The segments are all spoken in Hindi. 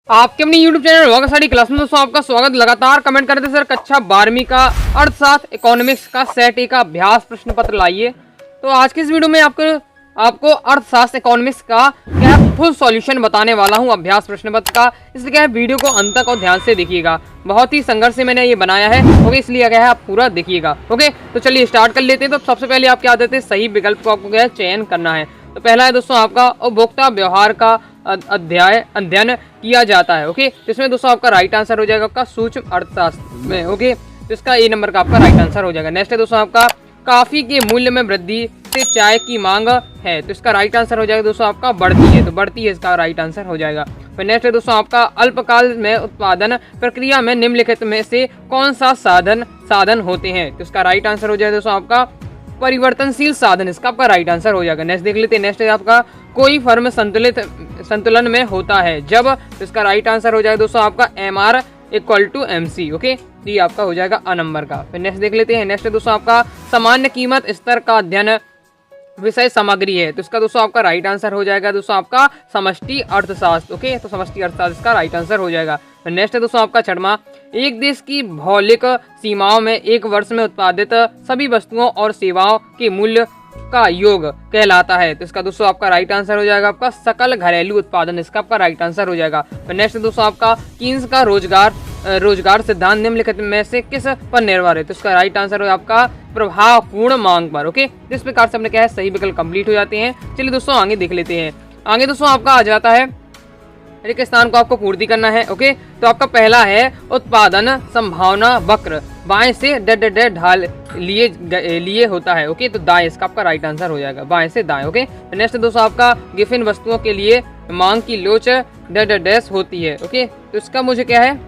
आपके अपनी YouTube चैनल होगा सारी क्लास में दोस्तों आपका स्वागत। लगातार कमेंट करते सर कक्षा 12वीं का अर्थशास्त्र इकोनॉमिक्स का सेट ए का अभ्यास प्रश्न पत्र लाइए। तो आज की इस वीडियो में आपको अर्थशास्त्र इकोनॉमिक्स का क्या फुल सॉल्यूशन बताने वाला हूं अभ्यास प्रश्न पत्र का। इसलिए क्या है वीडियो को अंत तक और ध्यान से देखिएगा। बहुत ही संघर्ष से मैंने ये बनाया है, ओके, इसलिए क्या है आप पूरा देखिएगा। ओके, तो चलिए स्टार्ट कर लेते हैं। तो सबसे पहले आप क्या देते हैं, सही विकल्प को आपको क्या है चयन करना है। तो पहला है दोस्तों आपका उपभोक्ता व्यवहार का अध्ययन किया जाता है। ओके, इसमें दोस्तों आपका राइट आंसर हो जाएगा आपका सूक्ष्म अर्थशास्त्र में। ओके, तो इसका ए नंबर का आपका राइट आंसर हो जाएगा। नेक्स्ट है दोस्तों आपका काफी के मूल्य में वृद्धि से चाय की मांग है, तो इसका राइट आंसर हो जाएगा दोस्तों आपका बढ़ती है, तो बढ़ती है इसका राइट आंसर हो जाएगा। फिर नेक्स्ट है दोस्तों आपका अल्पकाल में उत्पादन प्रक्रिया में निम्नलिखित में से कौन सा साधन होते हैं, तो इसका राइट आंसर हो जाएगा दोस्तों आपका परिवर्तनशील साधन, इसका आपका राइट आंसर हो जाएगा। नेक्स्ट देख लेते हैं। नेक्स्ट है आपका कोई फर्म संतुलन में होता है जब, तो इसका राइट आंसर हो जाएगा दोस्तों आपका MR = MC। ओके, तो ये आपका हो जाएगा अ नंबर का। फिर नेक्स्ट देख लेते हैं। नेक्स्ट है दोस्तों आपका सामान्य कीमत स्तर का अध्ययन विषय सामग्री है, तो इसका दोस्तों आपका राइट आंसर हो जाएगा दोस्तों आपका समष्टि अर्थशास्त्र। ओके, तो समष्टि अर्थशास्त्र इसका राइट आंसर हो जाएगा। नेक्स्ट है दोस्तों आपका छठवां, एक देश की भौगोलिक सीमाओं में एक वर्ष में उत्पादित सभी वस्तुओं और सेवाओं के मूल्य का योग कहलाता है, तो इसका दोस्तों आपका राइट आंसर हो जाएगा आपका सकल घरेलू उत्पादन, इसका आपका राइट आंसर हो जाएगा। नेक्स्ट दोस्तों आपका कीन्स का रोजगार सिद्धांत निम्नलिखित में से किस पर निर्भर है, तो इसका राइट आंसर हो आपका प्रभावपूर्ण मांग पर। ओके, इस प्रकार से हमने क्या है सही विकल्प कंप्लीट हो जाते हैं। चलिए दोस्तों आगे देख लेते हैं। आगे दोस्तों आपका आ जाता है एक स्थान को आपको पूर्ति करना है। ओके, तो आपका पहला है उत्पादन संभावना वक्र बाएं से ढाल लिए होता है। ओके, तो दाएं इसका आपका राइट आंसर हो जाएगा, बाएं से दाएं। ओके, नेक्स्ट दोस्तों आपका गिफिन वस्तुओं के लिए मांग की लोच होती है। ओके, तो इसका मुझे क्या है,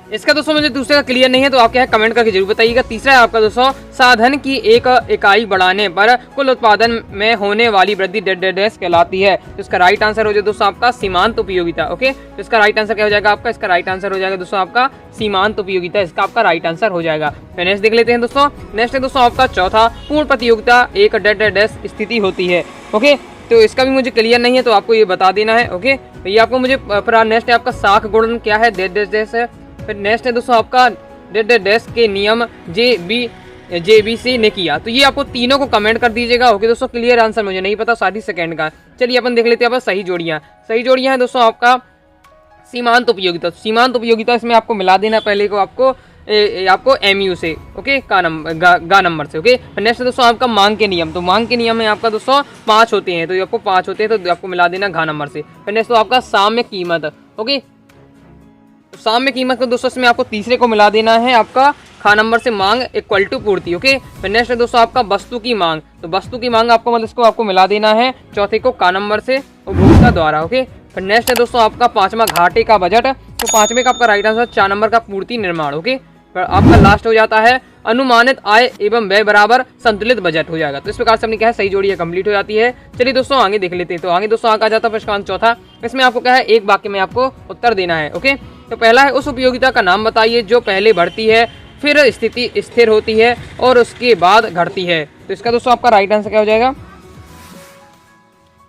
इसका दोस्तों मुझे दूसरे का क्लियर नहीं है, तो आप क्या है कमेंट करके जरूर बताइएगा। तीसरा है आपका दोस्तों साधन की एक इकाई बढ़ाने पर कुल उत्पादन में होने वाली वृद्धि कहलाती है, तो इसका राइट आंसर हो जाएगा दोस्तों आपका सीमांत उपयोगिता। ओके, तो इसका राइट आंसर क्या हो जाएगा आपका, इसका राइट आंसर हो जाएगा दोस्तों आपका सीमांत उपयोगिता, इसका आपका राइट आंसर हो जाएगा। फिर नेक्स्ट देख लेते हैं दोस्तों। नेक्स्ट है दोस्तों आपका चौथा, पूर्ण प्रतियोगिता एक स्थिति होती है। ओके, तो इसका भी मुझे क्लियर नहीं है, तो आपको ये बता देना है। ओके, तो ये आपको मुझे नेक्स्ट है आपका शाख गुणन क्या है, है। फिर नेक्स्ट है दोस्तों आपका के नियम JB से ने किया, तो ये आपको तीनों को कमेंट कर दीजिएगा। ओके दोस्तों, क्लियर आंसर मुझे नहीं पता 60 सेकंड का। चलिए अपन देख लेते हैं सही जोड़ियाँ है दोस्तों आपका सीमांत उपयोगिता। सीमांत उपयोगिता इसमें आपको मिला देना पहले को आपको MU से। ओके, गा नंबर से। ओके, नेक्स्ट है दोस्तों आपका मांग के नियम, तो मांग के नियम में आपका दोस्तों 5 होते हैं, तो आपको 5 होते हैं तो आपको मिला देना घा नंबर से। फिर नेक्स्ट तो आपका साम्य कीमत। ओके, साम्य कीमत को दोस्तों इसमें आपको तीसरे को मिला देना है आपका खा नंबर से मांग = पूर्ति। ओके, फिर नेक्स्ट है दोस्तों आपका वस्तु की मांग, तो वस्तु की मांग आपको मतलब इसको आपको मिला देना है चौथे को का नंबर से उपभोक्ता द्वारा। ओके, फिर नेक्स्ट है दोस्तों आपका पांचवा घाटे का बजट, तो पांचवे का आपका राइट आंसर 4 नंबर का पूर्ति निर्माण। ओके, फिर आपका लास्ट हो जाता है अनुमानित आय एवं व्यय बराबर संतुलित बजट हो जाएगा। तो इस प्रकार से अपनी क्या है सही जोड़ी कंप्लीट हो जाती है। चलिए दोस्तों आगे देख लेते हैं। तो आगे दोस्तों आ जाता है प्रश्न चौथा, इसमें आपको क्या है एक वाक्य में आपको उत्तर देना है। ओके, तो पहला है उस उपयोगिता का नाम बताइए जो पहले बढ़ती है फिर स्थिति स्थिर होती है और उसके बाद घटती है, तो इसका दोस्तों आपका राइट आंसर क्या हो जाएगा,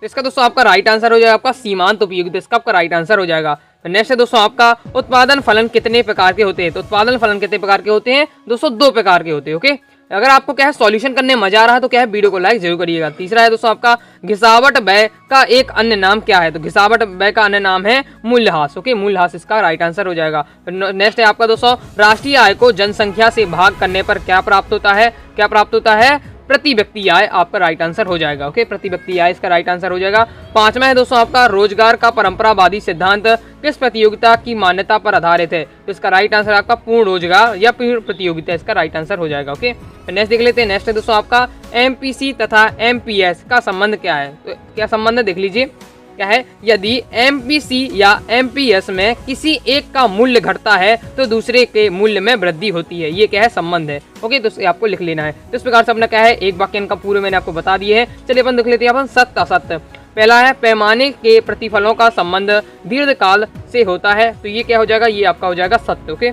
तो इसका दोस्तों आपका राइट आंसर हो जाएगा आपका सीमांत उपयोगिता, इसका आपका राइट आंसर हो जाएगा। नेक्स्ट है दोस्तों आपका उत्पादन फलन कितने प्रकार के होते हैं, तो उत्पादन फलन कितने प्रकार के होते हैं दोस्तों, 2 प्रकार के होते हैं। ओके, अगर आपको क्या है सॉल्यूशन करने मजा आ रहा है तो क्या है वीडियो को लाइक जरूर करिएगा। तीसरा है दोस्तों आपका घिसावट व्यय का एक अन्य नाम क्या है, तो घिसावट व्यय का अन्य नाम है मूल्यह्रास। ओके, मूल्यह्रास इसका राइट आंसर हो जाएगा। नेक्स्ट है आपका दोस्तों राष्ट्रीय आय को जनसंख्या से भाग करने पर क्या प्राप्त होता है प्रति व्यक्ति आय, आपका राइट आंसर हो जाएगा। ओके, प्रति व्यक्ति आय इसका राइट आंसर हो जाएगा। पांचवा है दोस्तों आपका रोजगार का परंपरावादी सिद्धांत किस प्रतियोगिता की मान्यता पर आधारित है, तो इसका राइट आंसर आपका पूर्ण रोजगार या पूर्ण प्रतियोगिता, इसका राइट आंसर हो जाएगा। ओके, नेक्स्ट देख लेते हैं। नेक्स्ट है दोस्तों आपका MPC तथा MPS का संबंध क्या है, तो क्या संबंध है देख लीजिए क्या है, यदि MPC या MPS में किसी एक का मूल्य घटता है तो दूसरे के मूल्य में वृद्धि होती है, ये क्या है संबंध है। ओके, तो आपको लिख लेना है। तो इस प्रकार से अपना क्या है एक वाक्य इनका पूरे मैंने आपको बता दिए हैं। चलिए अपन देख लेते हैं अपन सत्य असत्य। पहला है पैमाने के प्रतिफलों का संबंध दीर्घकाल से होता है, तो ये क्या हो जाएगा, ये आपका हो जाएगा सत्य। ओके,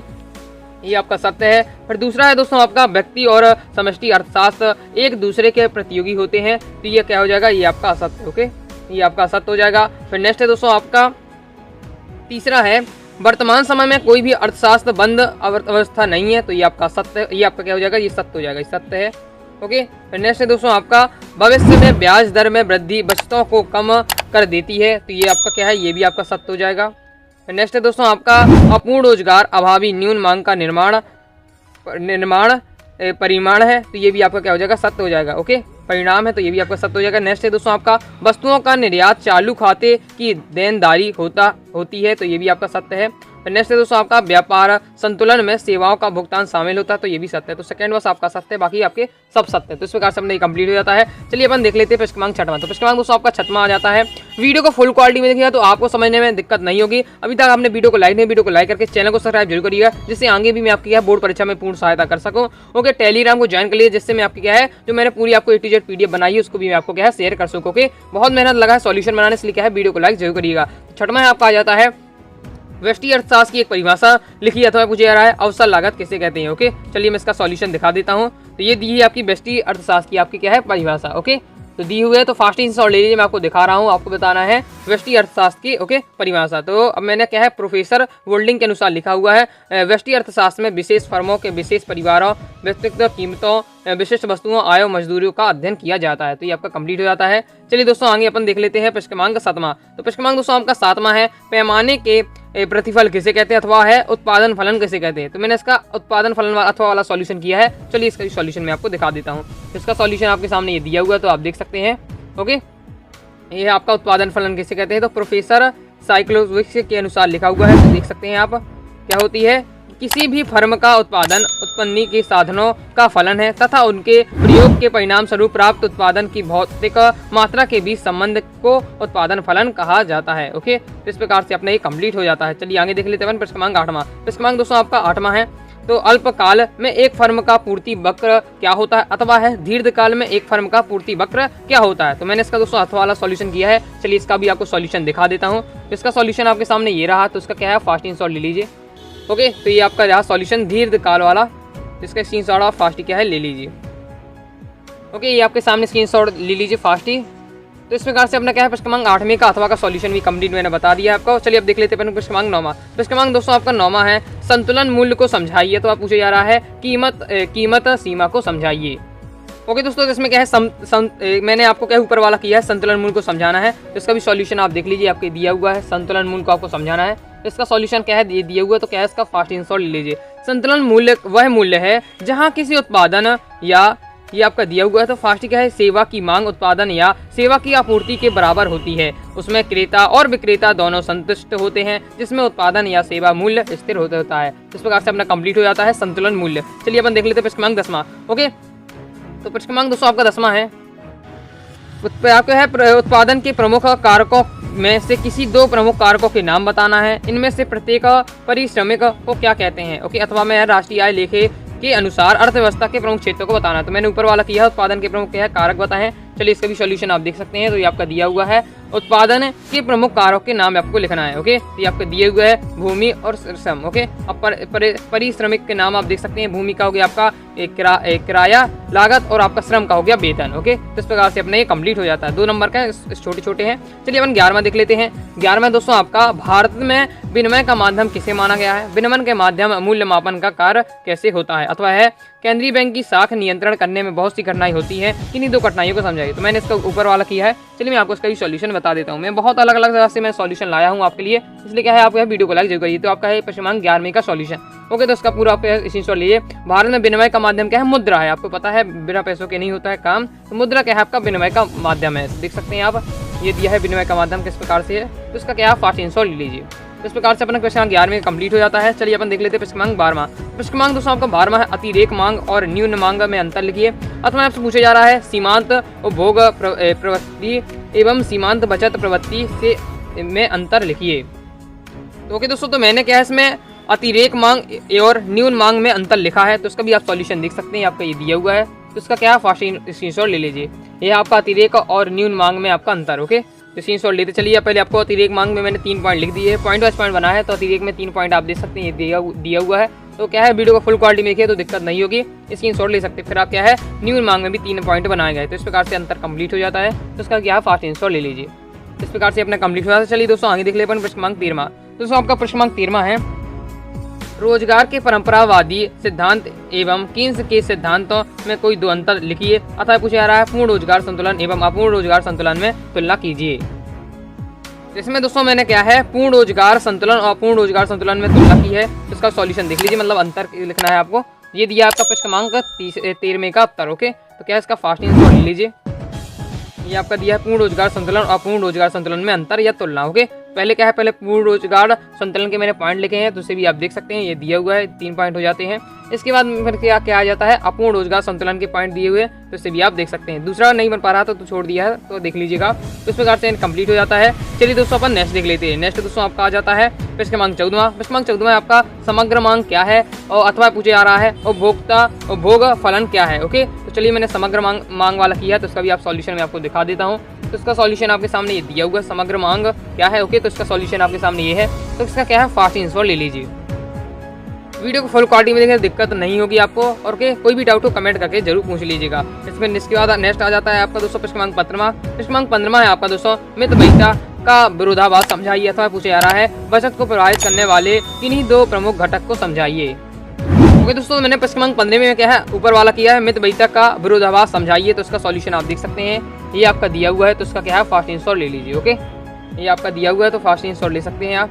ये आपका सत्य है। फिर दूसरा है दोस्तों आपका व्यक्ति और समष्टि अर्थशास्त्र एक दूसरे के प्रतियोगी होते हैं, तो ये क्या हो जाएगा, ये आपका असत्य। ओके, ये आपका असत्य हो जाएगा। फिर नेक्स्ट है दोस्तों आपका तीसरा है वर्तमान समय में कोई भी अर्थशास्त्र बंद अवस्था नहीं है, तो ये आपका सत्य, ये आपका क्या हो जाएगा, ये सत्य हो जाएगा, ये सत्य है। ओके, फिर नेक्स्ट है दोस्तों आपका भविष्य में ब्याज दर में वृद्धि बचतों को कम कर देती है, तो ये आपका क्या है, ये भी आपका सत्य हो जाएगा। फिर नेक्स्ट है दोस्तों आपका अपूर्ण रोजगार अभावी न्यून मांग का परिमाण है, तो ये भी आपका क्या हो जाएगा, सत्य हो जाएगा। ओके, परिणाम है, तो ये भी आपका सत्य हो जाएगा। नेक्स्ट है दोस्तों आपका वस्तुओं का निर्यात चालू खाते की देनदारी होती है, तो ये भी आपका सत्य है। नेक्स्ट है दोस्तों आपका व्यापार संतुलन में सेवाओं का भुगतान शामिल होता है, तो ये भी सत्य है। तो सेकंड बस आपका सत्य है, बाकी आपके सब सत्य है। तो इस प्रकार से अपने कंप्लीट हो जाता है। चलिए अपन देख लेते हैं प्रश्न क्रमांक 6वां। तो प्रश्न क्रमांक दोस्तों आपका 6वां आ जाता है। वीडियो को फुल क्वालिटी में देखिएगा तो आपको समझने में दिक्कत नहीं होगी। अभी तक आपने वीडियो को लाइक नहीं, वीडियो को लाइक करके चैनल को सब्सक्राइब जरूर करिएगा, जिससे आगे भी मैं आपकी बोर्ड परीक्षा में पूर्ण सहायता कर सकूँ। ओके, टेलीग्राम को ज्वाइन कर लीजिए, जिससे मैं आपकी क्या है जो मैंने पूरी आपको A to Z PDF बनाई है उसको भी मैं आपको क्या है शेयर कर सकूँ। ओके, बहुत मेहनत लगा है सॉल्यूशन बनाने, इसलिए क्या है वीडियो को लाइक जरूर करिएगा। 6वां आपका आ जाता है व्यष्टि अर्थशास्त्र की एक परिभाषा लिखी अथवा पूछा जा रहा है, अवसर लागत किसे कहते हैं। ओके, चलिए मैं इसका सॉल्यूशन दिखा देता हूँ। तो ये दी है आपकी व्यष्टि अर्थशास्त्र की आपकी क्या है परिभाषा। ओके, तो दी हुई है, तो फास्ट स्क्रीनशॉट ले लीजिए, मैं आपको दिखा रहा हूँ, आपको बताना है व्यष्टि अर्थशास्त्र की ओके परिभाषा। तो अब मैंने क्या है प्रोफेसर वोल्डिंग के अनुसार लिखा हुआ है, व्यष्टि अर्थशास्त्र में विशेष फर्मों के विशेष परिवारों व्यक्तिगत कीमतों विशिष्ट वस्तुओं आय मजदूरियों का अध्ययन किया जाता है। तो ये आपका कंप्लीट हो जाता है। चलिए दोस्तों आगे अपन देख लेते हैं प्रश्न क्रमांक 7वां। तो प्रश्न क्रमांक दोस्तों आपका 7वां है पैमाने के प्रतिफल किसे कहते हैं अथवा है उत्पादन फलन किसे कहते हैं। तो मैंने इसका उत्पादन फलन अथवा वाला सॉल्यूशन किया है। चलिए इसका भी सॉल्यूशन मैं आपको दिखा देता हूँ। इसका सॉल्यूशन आपके सामने ये दिया हुआ है, तो आप देख सकते हैं। ओके, ये आपका उत्पादन फलन किसे कहते हैं, तो प्रोफेसर साइक्लोविक्स के अनुसार लिखा हुआ है, तो देख सकते हैं आप। क्या होती है, किसी भी फर्म का उत्पादन उत्पन्नी के साधनों का फलन है तथा उनके प्रयोग के परिणाम स्वरूप प्राप्त उत्पादन की भौतिक मात्रा के बीच संबंध को उत्पादन फलन कहा जाता है। ओके, तो इस प्रकार से अपना ये कंप्लीट हो जाता है। चलिए आगे देख लेते हैं प्रश्न क्रमांक 8वां। प्रश्न क्रमांक दोस्तों आपका 8वां है। तो अल्पकाल में एक फर्म का पूर्ति वक्र क्या होता है अथवा है दीर्घकाल में एक फर्म का पूर्ति वक्र क्या होता है। तो मैंने इसका दोस्तों अथवा वाला सॉल्यूशन किया है। चलिए इसका भी आपको सॉल्यूशन दिखा देता हूँ। इसका सॉल्यूशन आपके सामने ये रहा, तो इसका क्या है फास्ट स्क्रीनशॉट ले लीजिए। ओके, तो ये आपका रहा सॉल्यूशन दीर्घकाल वाला, इसका स्क्रीनशॉट आप फास्ट क्या है ले लीजिए। ओके, ये आपके सामने स्क्रीनशॉट ले लीजिए फास्ट ही। तो इस प्रकार से अपना क्या है प्रश्न क्रमांक 8वें का अथवा का सॉल्यूशन भी कंप्लीट मैंने बता दिया आपको। चलिए अब देख लेते हैं प्रश्न क्रमांक 9वां। प्रश्न क्रमांक दोस्तों आपका 9वां है संतुलन मूल्य को समझाइए। तो आप पूछे जा रहा है कीमत सीमा को समझाइए। ओके दोस्तों, इसमें क्या है मैंने आपको क्या ऊपर वाला किया है संतुलन मूल्य को समझाना है, तो इसका भी सॉल्यूशन आप देख लीजिए, आपके दिया हुआ है संतुलन मूल्य को आपको समझाना है। इसका सॉल्यूशन क्या है ये दिया हुआ है, तो क्या है इसका फास्ट स्क्रीनशॉट ले लीजिए। संतुलन मूल्य वह मूल्य है जहां किसी उत्पादन या ये आपका दिया हुआ है, तो फास्ट क्या है सेवा की मांग उत्पादन या सेवा की आपूर्ति के बराबर होती है, उसमें क्रेता और विक्रेता दोनों संतुष्ट होते हैं, जिसमें उत्पादन या सेवा मूल्य स्थिर होता है। इस प्रकार से अपना कंप्लीट हो जाता है संतुलन मूल्य। चलिए अपन देख लेते हैं प्रश्न क्रमांक 10वां। ओके, तो प्रश्न क्रमांक दोस्तों आपका 10वां है आपका है उत्पादन के प्रमुख कारकों में से किसी दो प्रमुख कारकों के नाम बताना है, इनमें से प्रत्येक परिश्रमिक को क्या कहते हैं। ओके, अथवा मैं राष्ट्रीय आय लेखे के अनुसार अर्थव्यवस्था के प्रमुख क्षेत्रों को बताना है। तो मैंने ऊपर वाला किया है उत्पादन के प्रमुख क्या है कारक बताएं। चलिए इसका भी सॉल्यूशन आप देख सकते हैं, तो ये आपका दिया हुआ है उत्पादन के प्रमुख कारक के नाम आपको लिखना है। ओके, तो ये आपको दिए हुए है भूमि और श्रम। ओके, अब परिश्रमिक के नाम आप देख सकते हैं, भूमि का हो गया आपका किराया लागत और आपका श्रम का हो गया वेतन। ओके, तो इस प्रकार से अपने ये कंप्लीट हो जाता है। 2 नंबर का छोटे छोटे हैं। चलिए अपन 11वां देख लेते हैं। 11वां दोस्तों आपका भारत में विनिमय का माध्यम किसे माना गया है, विनिमय के माध्यम मूल्य मापन का कार्य कैसे होता है, अथवा है केंद्रीय बैंक की साख नियंत्रण करने में बहुत सी कठिनाई होती है, किन्हीं दो कठिनाइयों को समझाइए। तो मैंने इसका ऊपर वाला किया है। चलिए मैं आपको इसका भी सॉल्यूशन बता देता हूँ। मैं बहुत अलग अलग तरह से मैं सॉल्यूशन लाया हूँ आपके लिए, इसलिए क्या है आप वीडियो को लाइक जरूर करिए। तो आपका है प्रश्न क्रमांक 11वें का सॉल्यूशन। ओके, तो इसका पूरा आप स्क्रीनशॉट लीजिए। भारत में विनिमय का माध्यम क्या है, मुद्रा है। आपको पता है बिना पैसों के नहीं होता है काम, तो मुद्रा क्या है आपका विनिमय का माध्यम है। देख सकते हैं आप, ये दिया है विनिमय का माध्यम किस प्रकार से है, तो इसका क्या है फास्ट स्क्रीनशॉट ले लीजिए। इस प्रकार से अपना क्वेश्चन 11वें कंप्लीट हो जाता है। चलिए अपन देख लेते हैं प्रश्न क्रमांक 12वां। प्रश्न क्रमांक दोस्तों आपका 12वां है अतिरेक मांग और न्यून मांग में अंतर लिखिए। अथवा आपसे पूछा जा रहा है सीमांत उपभोग प्रवृत्ति एवं सीमांत बचत प्रवृत्ति से में अंतर लिखिए। तो ओके दोस्तों, तो मैंने क्या है इसमें अतिरेक मांग और न्यून मांग में अंतर लिखा है, तो इसका भी आप सॉल्यूशन देख सकते हैं, आपका ये दिया हुआ है। तो इसका क्या है फास्ट स्क्रीनशॉट ले लीजिए। ये आपका अतिरेक और न्यून मांग में आपका अंतर। ओके, स्क्रीनशॉट लेते चलिए। पहले आपको अतिरेक मांग में मैंने 3 पॉइंट लिख दिए, पॉइंट वाइज पॉइंट बना है, तो अतिरेक में 3 पॉइंट आप देख सकते हैं, ये दिया हुआ है। तो क्या है वीडियो को फुल क्वालिटी में देखिए तो दिक्कत नहीं होगी, स्क्रीनशॉट ले सकते। फिर आप क्या है न्यून मांग में भी 3 पॉइंट बनाए गए, तो इस प्रकार से अंतर कंप्लीट हो जाता है। तो इसका क्या है फास्ट स्क्रीनशॉट ले लीजिए। इस प्रकार से अपना कंप्लीट हो जाता है। चलिए दोस्तों आगे देख ले अपन प्रश्न क्रमांक 13वां। दोस्तों आपका प्रश्न क्रमांक 13वां है, रोजगार के परंपरावादी सिद्धांत एवं कीन्स के सिद्धांतों में कोई दो अंतर लिखिए। अतः पूछा जा रहा है पूर्ण रोजगार संतुलन एवं अपूर्ण रोजगार संतुलन में तुलना कीजिए। इसमें दोस्तों मैंने क्या है, पूर्ण रोजगार संतुलन और अपूर्ण रोजगार संतुलन में तुलना की है। इसका सॉल्यूशन देख लीजिए, मतलब अंतर लिखना है आपको। ये दिया आपका प्रश्न क्रमांक 13वें का उत्तर। ओके, तो क्या है इसका फास्ट आंसर ले लीजिए। ये आपका दिया है पूर्ण रोजगार संतुलन और अपूर्ण रोजगार संतुलन में अंतर या तुलना। ओके, पहले क्या है, पहले पूर्ण रोजगार संतुलन के मैंने पॉइंट लिखे हैं, तो उसे भी आप देख सकते हैं, ये दिया हुआ है, 3 पॉइंट हो जाते हैं। इसके बाद फिर क्या आ जाता है, अपूर्ण रोजगार संतुलन के पॉइंट दिए हुए, तो इसे भी आप देख सकते हैं। दूसरा नहीं बन पा रहा तो छोड़ दिया है, तो देख लीजिएगा। तो इस प्रकार से कंप्लीट हो जाता है। चलिए दोस्तों अपन नेक्स्ट देख लेते हैं। नेक्स्ट दोस्तों आपका आ जाता है प्रश्न क्रमांक 14वां। प्रश्न क्रमांक 14वां आपका समग्र मांग क्या है, और अथवा पूछे जा रहा है उपभोग फलन क्या है। ओके, तो चलिए मैंने समग्र मांग वाला किया, तो इसका भी आप सॉल्यूशन में आपको दिखा देता हूँ। तो इसका सॉल्यूशन आपके सामने ये दिया हुआ है, समग्र मांग क्या है। ओके, तो इसका सॉल्यूशन आपके सामने ये है, तो इसका क्या है, फास्ट आंसर ले लीजिए। वीडियो को फुल क्वालिटी में देखें, दिक्कत नहीं होगी आपको। और कोई भी डाउट हो कमेंट करके जरूर पूछ लीजिएगा। इसके बाद नेक्स्ट आ जाता है आपका दोस्तों प्रश्न क्रमांक 15वां। प्रश्न क्रमांक 15वां है आपका दोस्तों मितव्ययिता का विरोधाभास समझाइए। अथवा पूछा जा रहा है बचत को प्रभावित करने वाले किन्हीं दो प्रमुख घटक को समझाइए। ओके दोस्तों, मैंने प्रश्न क्रमांक 15 में क्या है, ऊपर वाला किया है, मितव्ययिता का विरोधाभास समझाइए। तो इसका सॉल्यूशन आप देख सकते हैं, ये आपका दिया हुआ है, तो इसका क्या है, फास्ट आंसर ले लीजिए। ओके, ये आपका दिया हुआ है, तो फास्ट आंसर ले सकते हैं आप।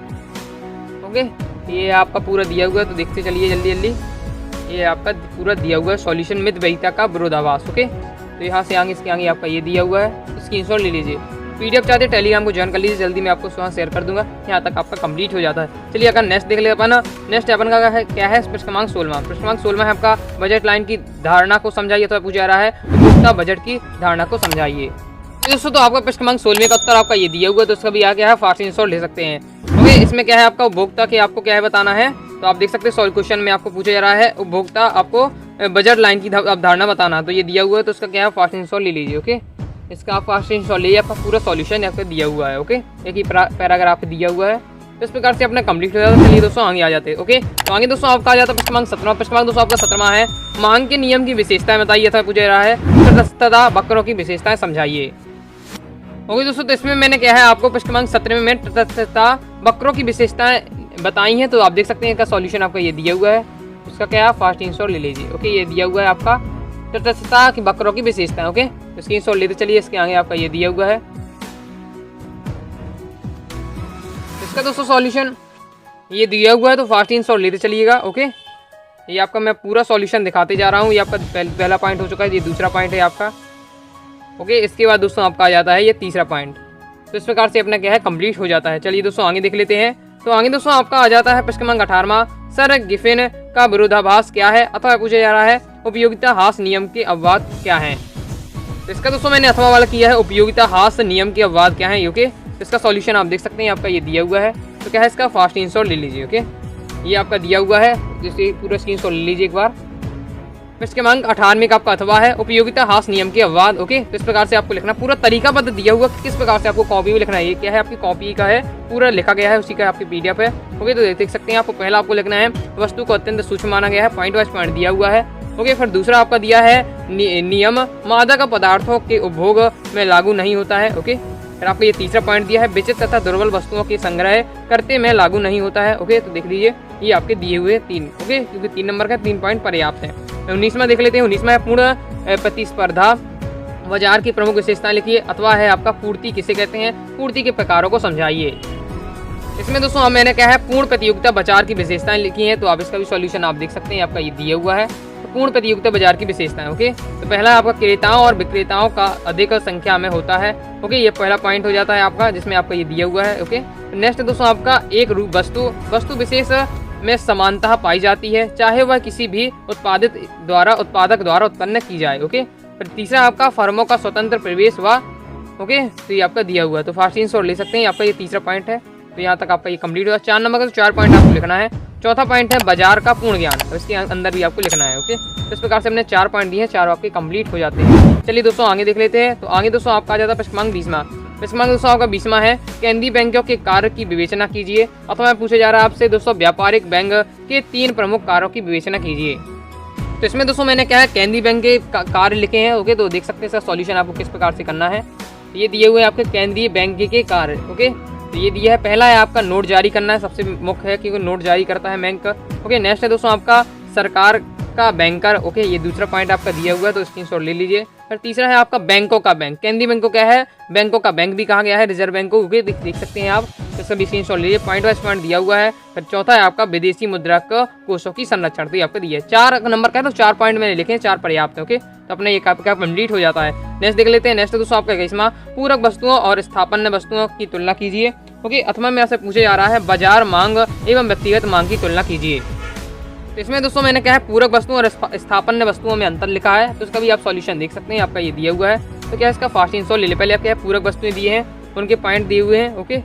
ओके, ये आपका पूरा दिया हुआ है, तो देखते चलिए जल्दी जल्दी। ये आपका पूरा दिया हुआ है सॉल्यूशन मितव्ययिता का विरोधाभास। ओके, तो यहाँ से आगे इसके आगे आपका ये दिया हुआ है, इसकी स्क्रीनशॉट ले लीजिए। पीडीएफ चाहते हैं टेलीग्राम को ज्वाइन कर लीजिए, जल्दी मैं आपको वहाँ शेयर कर दूंगा। यहाँ तक आपका कंप्लीट हो जाता है। चलिए अगर नेक्स्ट देख ले अपन, नेक्स्ट अपन का है क्या है, प्रश्न क्रमांक 16वां। प्रश्न क्रमांक 16वां है आपका बजट लाइन की धारणा को समझाइए। तो पूछा जा रहा है उपभोक्ता बजट की धारणा को समझाइए। दोस्तों तो आपका प्रश्न क्रमांक 16वें का उत्तर आपका ये दिया हुआ है, तो उसका भी आ गया है, फास्ट आंसर ले सकते हैं। ओके, इसमें क्या है आपका उपभोक्ता के आपको क्या है बताना है, तो आप देख सकते हैं सॉल्व क्वेश्चन में आपको पूछा जा रहा है उपभोक्ता आपको बजट लाइन की अवधारणा बताना, तो ये दिया हुआ है, तो उसका क्या है, फास्ट आंसर ले लीजिए। ओके, इसका आप फास्ट आंसर ले, आपका पूरा सॉल्यूशन आपको दिया हुआ है। ओके, एक ही पैराग्राफ दिया हुआ है, तो इस प्रकार से अपना कंप्लीट हो जाता है। चलिए दोस्तों आगे आ जाते हैं। ओके, तो आगे दोस्तों आपका आ जाता है प्रश्न क्रमांक 17वां। प्रश्न क्रमांक दोस्तों आपका 17वां है मांग के नियम की विशेषताएं बताइए। था पूछा जा रहा है तटस्थता वक्रों की विशेषताएं समझाइए। ओके दोस्तों, तो इसमें मैंने क्या है आपको प्रश्न क्रमांक 17 में तटस्थता वक्रों की विशेषताएं बताई हैं, तो आप देख सकते हैं इसका सॉल्यूशन आपका ये दिया हुआ है, उसका क्या है, फास्ट आंसर ले लीजिए। ओके, ये दिया हुआ है आपका तटस्थता की वक्रों की विशेषताएं। ओके, तो स्क्रीनशॉट लेते चलिए, इसके आगे आपका ये दिया हुआ है, इसका दोस्तों सॉल्यूशन ये दिया हुआ है, तो फास्ट आंसर लेते चलिएगा। ओके, ये आपका मैं पूरा सॉल्यूशन दिखाते जा रहा हूँ। ये आपका पहला पॉइंट हो चुका है, ये दूसरा पॉइंट है आपका। ओके, इसके बाद दोस्तों आपका आ जाता है ये तीसरा पॉइंट। तो इस प्रकार से अपना क्या है कंप्लीट हो जाता है। चलिए दोस्तों आगे देख लेते हैं। तो आगे दोस्तों आपका आ जाता है प्रश्न क्रमांक 18वां, सर गिफिन का विरोधाभास क्या है। अथवा पूछा जा रहा है उपयोगिता हास नियम के अपवाद क्या हैं। तो इसका दोस्तों मैंने अथवा वाला किया है, उपयोगिता हास नियम के अपवाद क्या हैं। ओके, इसका सॉल्यूशन आप देख सकते हैं, आपका ये दिया हुआ है, तो क्या है इसका फास्ट आंसर ले लीजिए। ओके, ये आपका दिया हुआ है, जिससे पूरा स्क्रीनशॉट ले लीजिए एक बार। प्रश्न क्रमांक 18वें का आपका अथवा है उपयोगिता हास नियम के अपवाद। ओके, तो इस प्रकार से आपको लिखना, पूरा तरीकाबद्ध दिया हुआ किस प्रकार से आपको कॉपी में लिखना है। ये क्या है आपकी कॉपी का है, पूरा लिखा गया है, उसी का आपकी पीडीएफ है। ओके, तो देख सकते हैं आपको पहला आपको लिखना है वस्तु को अत्यंत सूक्ष्म माना गया है, पॉइंट वाइज पॉइंट दिया हुआ है। ओके, फिर दूसरा आपका दिया है नियम मादक पदार्थों के उपभोग में लागू नहीं होता है। ओके, फिर आपको ये तीसरा पॉइंट दिया है विचित्र तथा दुर्बल वस्तुओं के संग्रह करते में लागू नहीं होता है। ओके, तो देख लीजिए ये आपके दिए हुए 3। ओके, क्योंकि 3 नंबर का 3 पॉइंट पर्याप्त है। 19वां देख लेते हैं। 19वां है पूर्ण प्रतिस्पर्धा बाजार की प्रमुख विशेषताएं लिखिए। अथवा है आपका पूर्ति किसे कहते हैं, पूर्ति के प्रकारों को समझाइए। इसमें दोस्तों मैंने क्या है पूर्ण प्रतियोगिता बाजार की विशेषताएं लिखी हैं, तो आप इसका भी सॉल्यूशन आप देख सकते हैं, आपका ये दिया हुआ है, तो पूर्ण प्रतियोगिता बाजार की विशेषताएं। ओके, तो पहला आपका क्रेताओं और विक्रेताओं का अधिक संख्या में होता है। ओके, ये पहला पॉइंट हो जाता है आपका, जिसमें आपका ये दिया हुआ है। ओके, नेक्स्ट दोस्तों आपका एक रूप वस्तु विशेष में समानता पाई जाती है, चाहे वह किसी भी उत्पादक द्वारा उत्पन्न की जाए। ओके, फिर तीसरा आपका फर्मों का स्वतंत्र प्रवेश व ओके, तो ये आपका दिया हुआ है, तो फास्ट आंसर ले सकते हैं, आपका ये तीसरा पॉइंट है। तो यहाँ तक आपका ये कंप्लीट हुआ। 4 नंबर का तो 4 पॉइंट आपको लिखना है। चौथा पॉइंट है बाजार का पूर्ण ज्ञान, तो इसके अंदर भी आपको लिखना है। ओके, तो इस प्रकार से हमने 4 पॉइंट दिए हैं, 4 आपके कंप्लीट हो जाते हैं। चलिए दोस्तों आगे देख लेते हैं। तो आगे दोस्तों आपका आ जाता है प्रश्न क्रमांक 20वां। प्रश्न क्रमांक दोस्तों आपका 20वां है केंद्रीय बैंकों के कार्य की विवेचना कीजिए। अथवा पूछा जा रहा है आपसे दोस्तों व्यापारिक बैंक के 3 प्रमुख कार्यों की विवेचना कीजिए। तो इसमें दोस्तों मैंने क्या है केंद्रीय बैंक के कार्य लिखे हैं। ओके, तो देख सकते हैं इसका सॉल्यूशन आपको किस प्रकार से करना है। ये दिए हुए आपके केंद्रीय बैंक के कार्य। ओके, तो ये दिया है। पहला है आपका नोट जारी करना है, सबसे मुख्य है क्योंकि नोट जारी करता है बैंक। ओके, नेक्स्ट है दोस्तों आपका सरकार का बैंकर। ओके, ये दूसरा पॉइंट आपका दिया हुआ है तो स्क्रीनशॉट ले लीजिए। फिर तीसरा है आपका बैंकों का बैंक। केंद्रीय बैंक को क्या है, बैंकों का बैंक भी कहा गया है, रिजर्व बैंक को। ओके, देख सकते हैं आप, इसका भी स्क्रीनशॉट लीजिए, पॉइंट वाइज पॉइंट दिया हुआ है। फिर चौथा है आपका विदेशी मुद्रा कोषों की संरक्षण, तो ये आपको दिया है। 4 नंबर का है तो 4 पॉइंट मैंने लिखे हैं, 4 पर्याप्त है। ओके, तो अपना ये आपका कंप्लीट हो जाता है। नेक्स्ट देख लेते हैं। नेक्स्ट दोस्तों आपका इसमें पूरक वस्तुओं और स्थापन्य वस्तुओं की तुलना कीजिए। ओके, अथवा में आपसे पूछे जा रहा है बाजार मांग एवं व्यक्तिगत मांग की तुलना कीजिए। तो इसमें दोस्तों मैंने क्या है पूरक वस्तुओं और स्थापन्य वस्तुओं में अंतर लिखा है, तो इसका भी आप सॉल्यूशन देख सकते हैं, आपका ये दिया हुआ है। तो क्या इसका फास्ट स्क्रीनशॉट ले ले। पहले आप क्या है पूरक वस्तुएं दिए हैं, उनके पॉइंट दिए हुए हैं। ओके,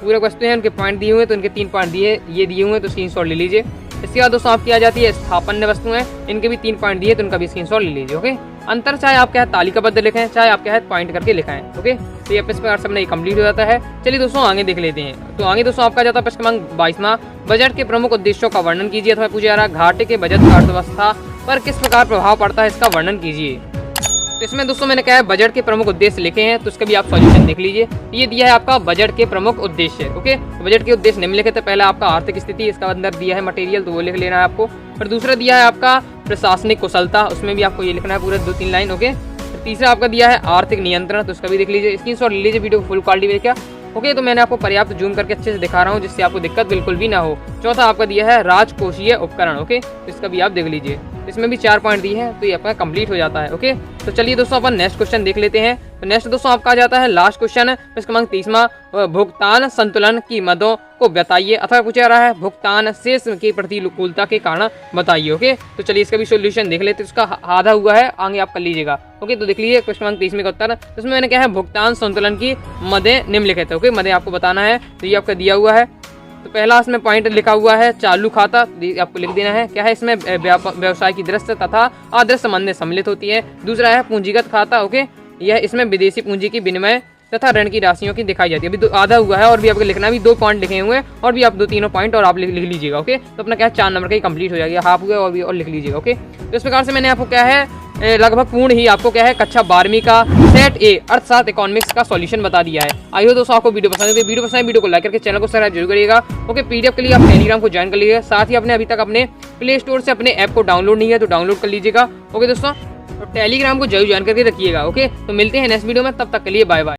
पूरक वस्तुएं हैं, उनके पॉइंट दिए हुए हैं, तो उनके 3 पॉइंट दिए हुए हैं, तो स्क्रीनशॉट ले लीजिए। इसके बाद दोस्तों आपकी आ जाती है स्थापन्य वस्तुएं, इनके भी 3 पॉइंट दिए, तो उनका भी स्क्रीनशॉट ले लीजिए। ओके, अंतर चाहे आप क्या है तालिकाबद्ध लिखें, चाहे आप क्या है पॉइंट करके लिखाएं। ओके, तो ये इस प्रकार से अपना ये कंप्लीट हो जाता है। चलिए दोस्तों आगे देख लेते हैं। तो आगे दोस्तों आपका जाता है प्रश्न क्रमांक 22वां, बजट के प्रमुख उद्देश्यों का वर्णन कीजिए। अथवा पूछा जा रहा है घाटे के बजट का अर्थव्यवस्था पर किस प्रकार प्रभाव पड़ता है, इसका वर्णन कीजिए। तो इसमें दोस्तों मैंने क्या है बजट के प्रमुख उद्देश्य लिखे हैं, तो इसका भी आप सॉल्यूशन देख लीजिए। ये दिया है आपका बजट के प्रमुख उद्देश्य। ओके, तो बजट के उद्देश्य निम्नलिखित है। पहला आपका आर्थिक स्थिति, इसका अंदर दिया है मटेरियल, तो वो लिख लेना है आपको। फिर दूसरा दिया है आपका प्रशासनिक कुशलता, उसमें भी आपको ये लिखना है पूरा 2-3 लाइन। ओके, तीसरा आपका दिया है आर्थिक नियंत्रण, तो उसका भी देख लीजिए, स्क्रीनशॉट ले लीजिए वीडियो को फुल क्वालिटी में। क्या ओके, तो मैंने आपको पर्याप्त जूम करके अच्छे से दिखा रहा हूँ जिससे आपको दिक्कत बिल्कुल भी ना हो। चौथा आपका दिया है राजकोषीय उपकरण। ओके, तो इसका भी आप देख लीजिए, इसमें भी 4 पॉइंट दिए हैं, तो ये आपका कंप्लीट हो जाता है। ओके, तो चलिए दोस्तों अपन नेक्स्ट क्वेश्चन देख लेते हैं। तो नेक्स्ट दोस्तों आपका आ जाता है लास्ट क्वेश्चन, प्रश्न क्रमांक 30वां, भुगतान संतुलन की मदों को बताइए। अथवा पूछा जा रहा है भुगतान शेष की प्रतिकूलता के कारण बताइए। ओके, तो चलिए इसका भी सोल्यूशन देख लेते हैं, उसका आधा हुआ है, आगे आप कर लीजिएगा। ओके, तो देख लीजिए प्रश्न क्रमांक 30वें का उत्तर। तो इसमें मैंने क्या है भुगतान संतुलन की मदें निम्नलिखित है। ओके, मदें आपको बताना है, तो ये आपका दिया हुआ है। तो पहला इसमें पॉइंट लिखा हुआ है चालू खाता, आपको लिख देना है। क्या है इसमें व्यवसाय की दृश्य तथा अदृश्य मदें सम्मिलित होती है। दूसरा है पूंजीगत खाता। ओके, यह इसमें विदेशी पूंजी की विनिमय तथा ऋण की राशियों की दिखाई जाती है। अभी आधा हुआ है और भी आपको लिखना है, अभी 2 पॉइंट लिखे हुए हैं और भी आप 2-3 पॉइंट और आप लिख लीजिएगा। ओके, तो अपना क्या है 4 नंबर का ही कंप्लीट हो जाएगा, हाफ हुआ और भी और लिख लीजिएगा। ओके, तो इस प्रकार से मैंने आपको क्या है लगभग पूर्ण ही आपको क्या है कक्षा 12वीं का सेट ए अर्थशास्त्र इकोनॉमिक्स का सॉल्यूशन बता दिया है। आई हो दोस्तों आपको वीडियो पसंद है, वीडियो पसंद है वीडियो को लाइक करके चैनल को सब्सक्राइब जरूर करिएगा। ओके, पीडीएफ के लिए आप टेलीग्राम को ज्वाइन कर लीजिएगा, साथ ही आपने अभी तक अपने प्ले स्टोर से अपने ऐप को डाउनलोड नहीं है तो डाउनलोड कर लीजिएगा। ओके दोस्तों, तो टेलीग्राम को जरूर ज्वाइन करके रखिएगा। ओके, तो मिलते हैं नेक्स्ट वीडियो में, तब तक के लिए बाय बाय।